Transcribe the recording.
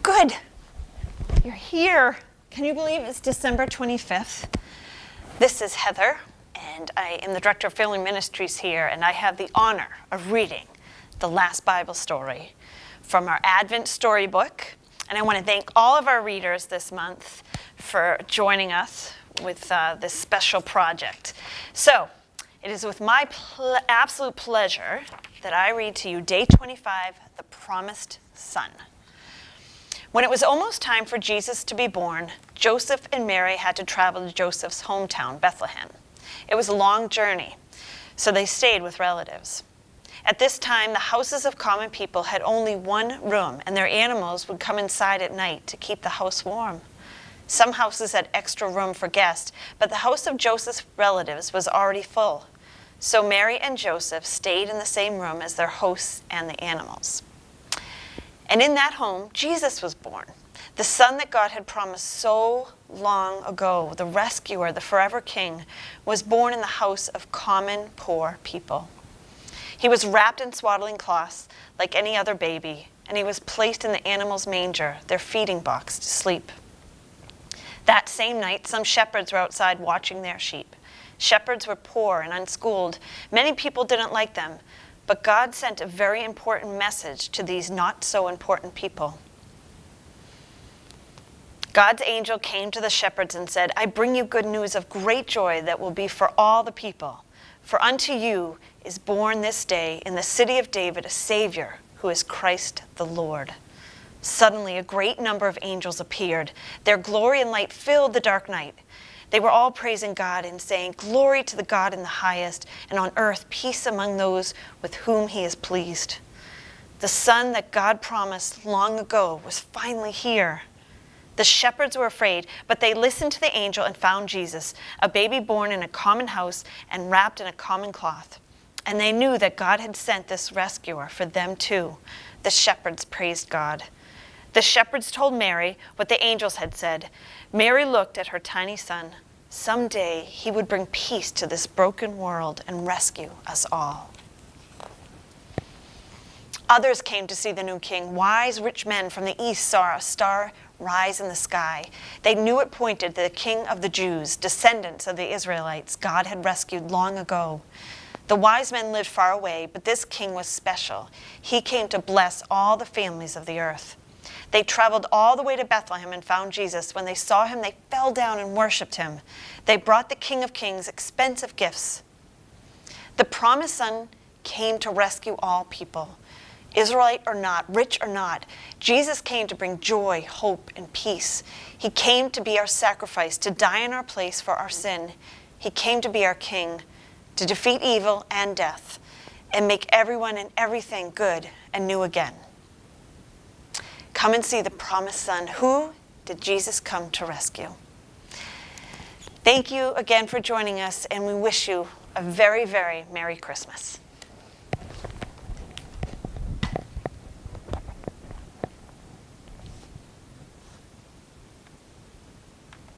Good. You're here. Can you believe it's December 25th? This is Heather, and I am the Director of Family Ministries here, and I have the honor of reading the last Bible story from our Advent storybook. And I want to thank all of our readers this month for joining us with this special project. So, it is with my absolute pleasure that I read to you Day 25, The Promised Son. When it was almost time for Jesus to be born, Joseph and Mary had to travel to Joseph's hometown, Bethlehem. It was a long journey, so they stayed with relatives. At this time, the houses of common people had only one room, and their animals would come inside at night to keep the house warm. Some houses had extra room for guests, but the house of Joseph's relatives was already full. So Mary and Joseph stayed in the same room as their hosts and the animals. And in that home, Jesus was born, the son that God had promised so long ago. The rescuer, the forever king, was born in the house of common, poor people. He was wrapped in swaddling cloths like any other baby, and he was placed in the animals' manger, their feeding box, to sleep. That same night, some shepherds were outside watching their sheep. Shepherds were poor and unschooled. Many people didn't like them. But God sent a very important message to these not so important people. God's angel came to the shepherds and said, "I bring you good news of great joy that will be for all the people. For unto you is born this day in the city of David a Savior, who is Christ the Lord." Suddenly a great number of angels appeared. Their glory and light filled the dark night. They were all praising God and saying, "Glory to the God in the highest, and on earth peace among those with whom he is pleased." The son that God promised long ago was finally here. The shepherds were afraid, but they listened to the angel and found Jesus, a baby born in a common house and wrapped in a common cloth. And they knew that God had sent this rescuer for them too. The shepherds praised God. The shepherds told Mary what the angels had said. Mary looked at her tiny son. Someday he would bring peace to this broken world and rescue us all. Others came to see the new king. Wise, rich men from the east saw a star rise in the sky. They knew it pointed to the King of the Jews, descendants of the Israelites God had rescued long ago. The wise men lived far away, but this king was special. He came to bless all the families of the earth. They traveled all the way to Bethlehem and found Jesus. When they saw him, they fell down and worshiped him. They brought the King of Kings expensive gifts. The promised son came to rescue all people. Israelite or not, rich or not, Jesus came to bring joy, hope, and peace. He came to be our sacrifice, to die in our place for our sin. He came to be our king, to defeat evil and death, and make everyone and everything good and new again. Come and see the promised son. Who did Jesus come to rescue? Thank you again for joining us, and we wish you a very, very Merry Christmas.